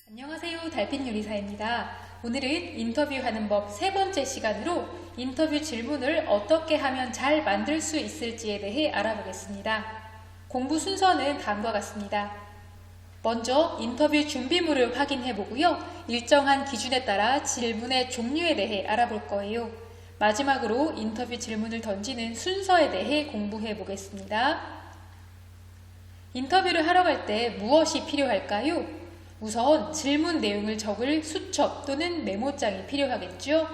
안녕하세요. 달빛요리사입니다. 오늘은 인터뷰하는 법 세 번째 시간으로 인터뷰 질문을 어떻게 하면 잘 만들 수 있을지에 대해 알아보겠습니다. 공부 순서는 다음과 같습니다. 먼저 인터뷰 준비물을 확인해 보고요. 일정한 기준에 따라 질문의 종류에 대해 알아볼 거예요. 마지막으로 인터뷰 질문을 던지는 순서에 대해 공부해 보겠습니다. 인터뷰를 하러 갈 때 무엇이 필요할까요? 우선 질문 내용을 적을 수첩 또는 메모장이 필요하겠죠.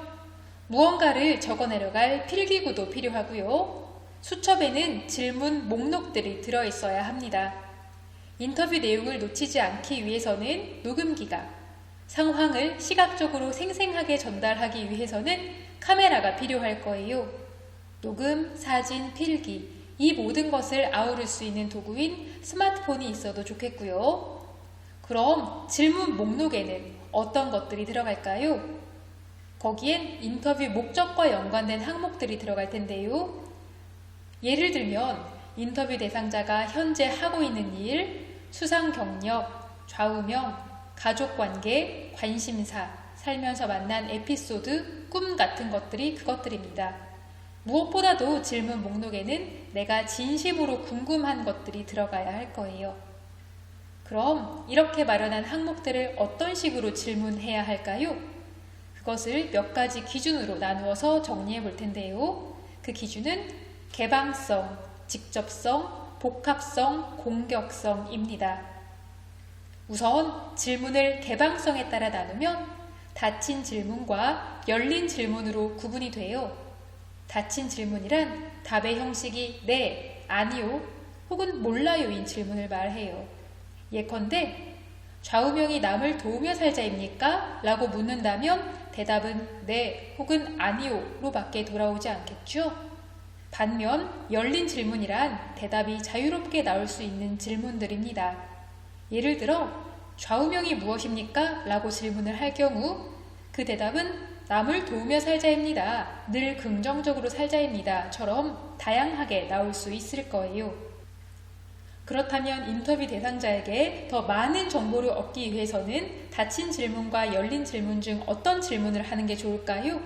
무언가를 적어내려갈 필기구도 필요하고요. 수첩에는 질문 목록들이 들어있어야 합니다. 인터뷰 내용을 놓치지 않기 위해서는 녹음기가, 상황을 시각적으로 생생하게 전달하기 위해서는 카메라가 필요할 거예요. 녹음, 사진, 필기, 이 모든 것을 아우를 수 있는 도구인 스마트폰이 있어도 좋겠고요. 그럼 질문 목록에는 어떤 것들이 들어갈까요? 거기엔 인터뷰 목적과 연관된 항목들이 들어갈 텐데요. 예를 들면 인터뷰 대상자가 현재 하고 있는 일, 수상 경력, 좌우명, 가족관계, 관심사, 살면서 만난 에피소드, 꿈 같은 것들이 그것들입니다. 무엇보다도 질문 목록에는 내가 진심으로 궁금한 것들이 들어가야 할 거예요. 그럼 이렇게 마련한 항목들을 어떤 식으로 질문해야 할까요? 그것을 몇 가지 기준으로 나누어서 정리해 볼 텐데요. 그 기준은 개방성, 직접성, 복합성, 공격성입니다. 우선 질문을 개방성에 따라 나누면 닫힌 질문과 열린 질문으로 구분이 돼요. 닫힌 질문이란 답의 형식이 네, 아니요, 혹은 몰라요인 질문을 말해요. 예컨대 좌우명이 남을 도우며 살자입니까? 라고 묻는다면 대답은 네 혹은 아니요로 밖에 돌아오지 않겠죠? 반면 열린 질문이란 대답이 자유롭게 나올 수 있는 질문들입니다. 예를 들어 좌우명이 무엇입니까? 라고 질문을 할 경우 그 대답은 남을 도우며 살자입니다. 늘 긍정적으로 살자입니다. 처럼 다양하게 나올 수 있을 거예요. 그렇다면 인터뷰 대상자에게 더 많은 정보를 얻기 위해서는 닫힌 질문과 열린 질문 중 어떤 질문을 하는 게 좋을까요?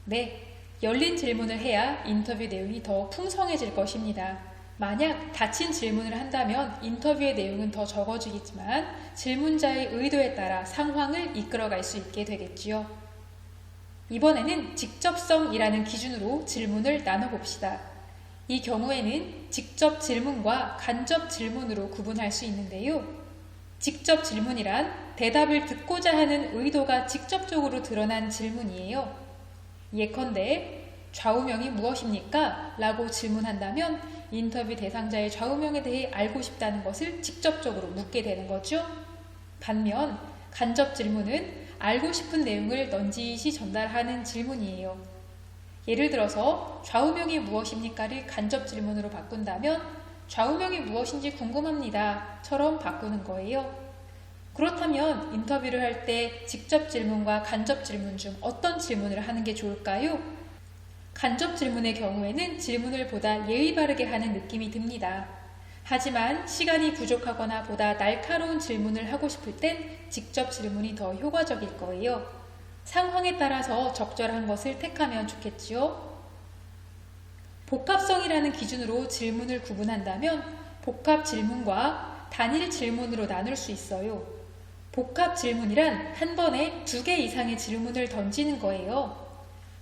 네, 열린 질문을 해야 인터뷰 내용이 더 풍성해질 것입니다. 만약 닫힌 질문을 한다면 인터뷰의 내용은 더 적어지겠지만 질문자의 의도에 따라 상황을 이끌어갈 수 있게 되겠지요. 이번에는 직접성이라는 기준으로 질문을 나눠봅시다. 이 경우에는 직접 질문과 간접 질문으로 구분할 수 있는데요. 직접 질문이란 대답을 듣고자 하는 의도가 직접적으로 드러난 질문이에요. 예컨대 좌우명이 무엇입니까? 라고 질문한다면 인터뷰 대상자의 좌우명에 대해 알고 싶다는 것을 직접적으로 묻게 되는 거죠. 반면 간접 질문은 알고 싶은 내용을 넌지시 전달하는 질문이에요. 예를 들어서 좌우명이 무엇입니까를 간접 질문으로 바꾼다면 좌우명이 무엇인지 궁금합니다 처럼 바꾸는 거예요. 그렇다면 인터뷰를 할 때 직접 질문과 간접 질문 중 어떤 질문을 하는 게 좋을까요? 간접 질문의 경우에는 질문을 보다 예의 바르게 하는 느낌이 듭니다. 하지만 시간이 부족하거나 보다 날카로운 질문을 하고 싶을 땐 직접 질문이 더 효과적일 거예요. 상황에 따라서 적절한 것을 택하면 좋겠지요. 복합성이라는 기준으로 질문을 구분한다면 복합 질문과 단일 질문으로 나눌 수 있어요. 복합 질문이란 한 번에 2개 이상의 질문을 던지는 거예요.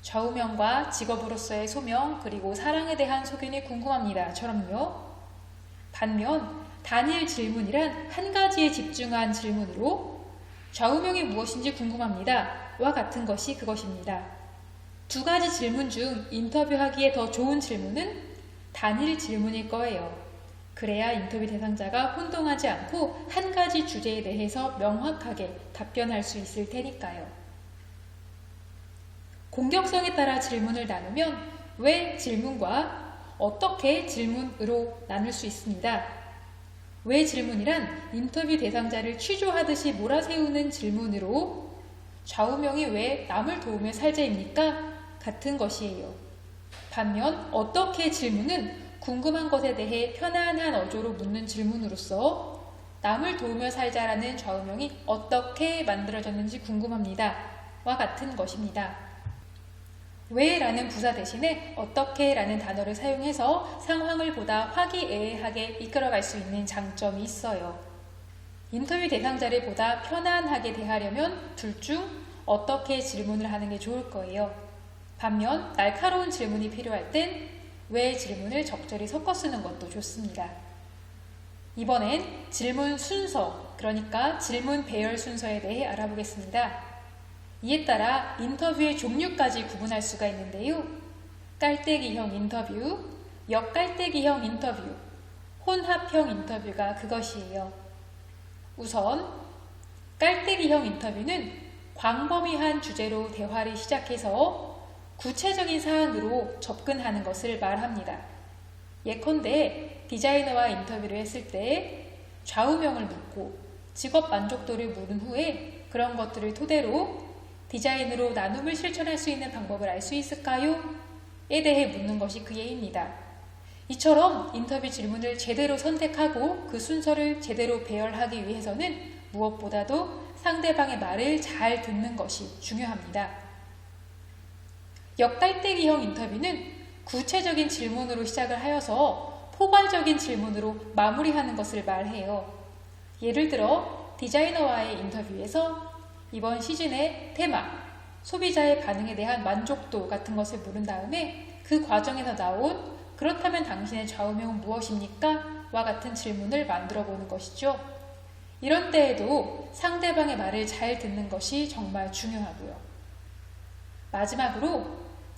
좌우명과 직업으로서의 소명, 그리고 사랑에 대한 소견이 궁금합니다. 처럼요. 반면 단일 질문이란 한 가지에 집중한 질문으로 좌우명이 무엇인지 궁금합니다. 와 같은 것이 그것입니다. 2가지 질문 중 인터뷰하기에 더 좋은 질문은 단일 질문일 거예요. 그래야 인터뷰 대상자가 혼동하지 않고 한 가지 주제에 대해서 명확하게 답변할 수 있을 테니까요. 공격성에 따라 질문을 나누면 왜 질문과 어떻게 질문으로 나눌 수 있습니다. 왜 질문이란 인터뷰 대상자를 취조하듯이 몰아세우는 질문으로 좌우명이 왜 남을 도우며 살자입니까? 같은 것이에요. 반면 어떻게 질문은 궁금한 것에 대해 편안한 어조로 묻는 질문으로서 남을 도우며 살자라는 좌우명이 어떻게 만들어졌는지 궁금합니다. 와 같은 것입니다. 왜라는 부사 대신에 어떻게라는 단어를 사용해서 상황을 보다 화기애애하게 이끌어갈 수 있는 장점이 있어요. 인터뷰 대상자를 보다 편안하게 대하려면 둘 중 어떻게 질문을 하는 게 좋을 거예요. 반면 날카로운 질문이 필요할 땐 왜 질문을 적절히 섞어 쓰는 것도 좋습니다. 이번엔 질문 순서, 그러니까 질문 배열 순서에 대해 알아보겠습니다. 이에 따라 인터뷰의 종류까지 구분할 수가 있는데요. 깔때기형 인터뷰, 역깔때기형 인터뷰, 혼합형 인터뷰가 그것이에요. 우선 깔때기형 인터뷰는 광범위한 주제로 대화를 시작해서 구체적인 사안으로 접근하는 것을 말합니다. 예컨대 디자이너와 인터뷰를 했을 때 좌우명을 묻고 직업 만족도를 물은 후에 그런 것들을 토대로 디자인으로 나눔을 실천할 수 있는 방법을 알 수 있을까요? 에 대해 묻는 것이 그 예입니다. 이처럼 인터뷰 질문을 제대로 선택하고 그 순서를 제대로 배열하기 위해서는 무엇보다도 상대방의 말을 잘 듣는 것이 중요합니다. 역깔때기형 인터뷰는 구체적인 질문으로 시작을 하여서 포괄적인 질문으로 마무리하는 것을 말해요. 예를 들어 디자이너와의 인터뷰에서 이번 시즌의 테마, 소비자의 반응에 대한 만족도 같은 것을 물은 다음에 그 과정에서 나온 그렇다면 당신의 좌우명은 무엇입니까? 와 같은 질문을 만들어 보는 것이죠. 이런 때에도 상대방의 말을 잘 듣는 것이 정말 중요하고요. 마지막으로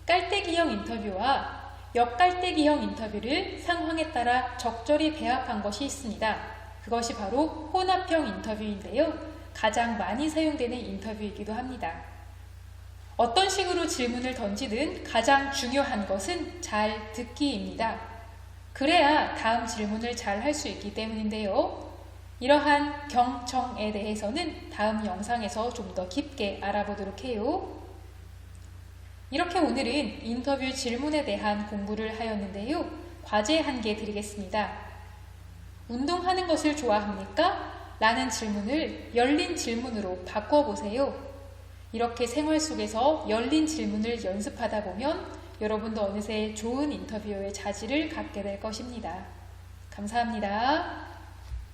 깔때기형 인터뷰와 역깔때기형 인터뷰를 상황에 따라 적절히 배합한 것이 있습니다. 그것이 바로 혼합형 인터뷰인데요. 가장 많이 사용되는 인터뷰이기도 합니다. 어떤 식으로 질문을 던지든 가장 중요한 것은 잘 듣기입니다. 그래야 다음 질문을 잘 할 수 있기 때문인데요. 이러한 경청에 대해서는 다음 영상에서 좀 더 깊게 알아보도록 해요. 이렇게 오늘은 인터뷰 질문에 대한 공부를 하였는데요. 과제 한 개 드리겠습니다. 운동하는 것을 좋아합니까? 라는 질문을 열린 질문으로 바꿔보세요. 이렇게 생활 속에서 열린 질문을 연습하다 보면 여러분도 어느새 좋은 인터뷰의 자질을 갖게 될 것입니다. 감사합니다.